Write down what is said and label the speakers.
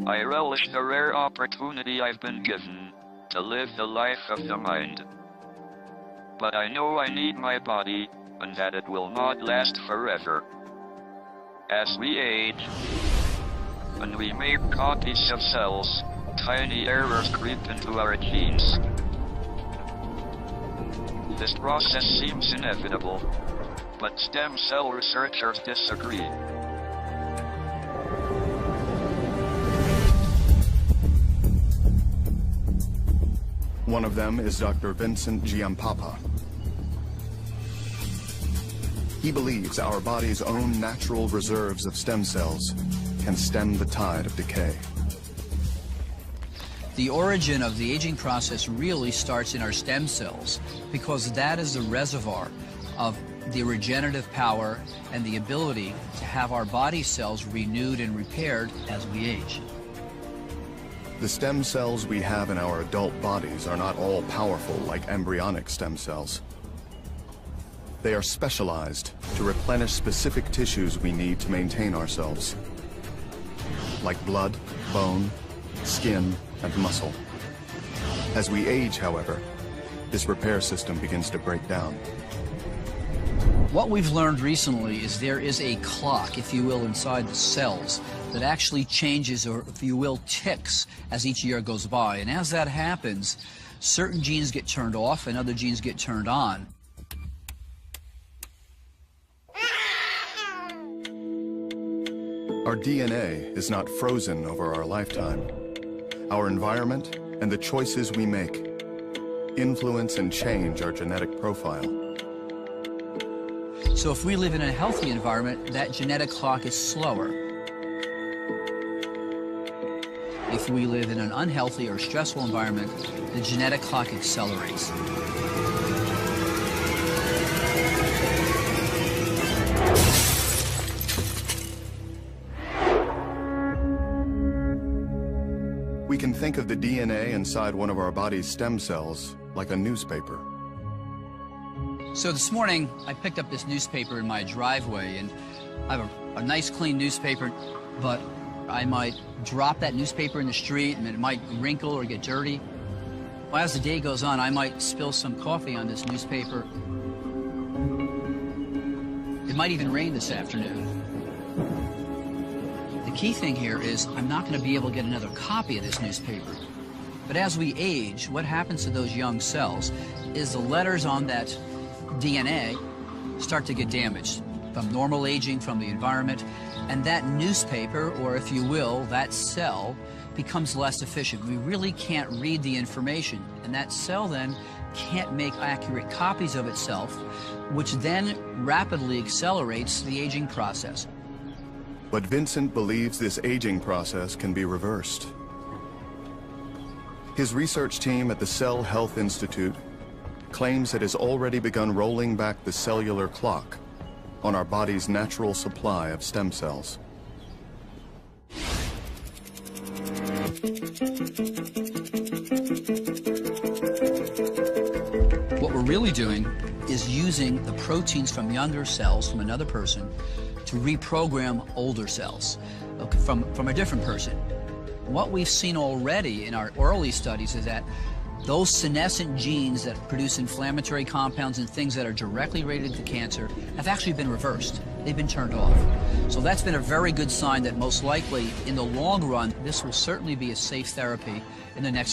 Speaker 1: I relish the rare opportunity I've been given to live the life of the mind. But I know I need my body, and that it will not last forever. As we age, when we make copies of cells, tiny errors creep into our genes. This process seems inevitable, but stem cell researchers disagree.
Speaker 2: One of them is Dr. Vincent Giampapa. He believes our body's own natural reserves of stem cells can stem the tide of decay.
Speaker 3: The origin of the aging process really starts in our stem cells, because that is the reservoir of the regenerative power and the ability to have our body cells renewed and repaired as we age.
Speaker 2: The stem cells we have in our adult bodies are not all powerful like embryonic stem cells. They are specialized to replenish specific tissues we need to maintain ourselves, like blood, bone, skin, and muscle. As we age, however, this repair system begins to break down.
Speaker 3: What we've learned recently is there is a clock, if you will, inside the cells that actually changes, or if you will, ticks as each year goes by. And as that happens, certain genes get turned off and other genes get turned on.
Speaker 2: Our DNA is not frozen over our lifetime. Our environment and the choices we make influence and change our genetic profile.
Speaker 3: So if we live in a healthy environment, that genetic clock is slower. If we live in an unhealthy or stressful environment, the genetic clock accelerates.
Speaker 2: We can think of the DNA inside one of our body's stem cells like a newspaper.
Speaker 3: So this morning, I picked up this newspaper in my driveway, and I have a nice clean newspaper, but I might drop that newspaper in the street and it might wrinkle or get dirty. Well, as the day goes on, I might spill some coffee on this newspaper. It might even rain this afternoon. The key thing here is I'm not going to be able to get another copy of this newspaper. But as we age, what happens to those young cells is the letters on that DNA start to get damaged from normal aging, from the environment, and that newspaper, or if you will, that cell, becomes less efficient. We really can't read the information, and that cell then can't make accurate copies of itself, which then rapidly accelerates the aging process.
Speaker 2: But Vincent believes this aging process can be reversed. His research team at the Cell Health Institute claims it has already begun rolling back the cellular clock on our body's natural supply of stem cells.
Speaker 3: What we're really doing is using the proteins from younger cells from another person to reprogram older cells from a different person. What we've seen already in our early studies is that those senescent genes that produce inflammatory compounds and things that are directly related to cancer have actually been reversed. They've been turned off. So that's been a very good sign that most likely, in the long run, this will certainly be a safe therapy in the next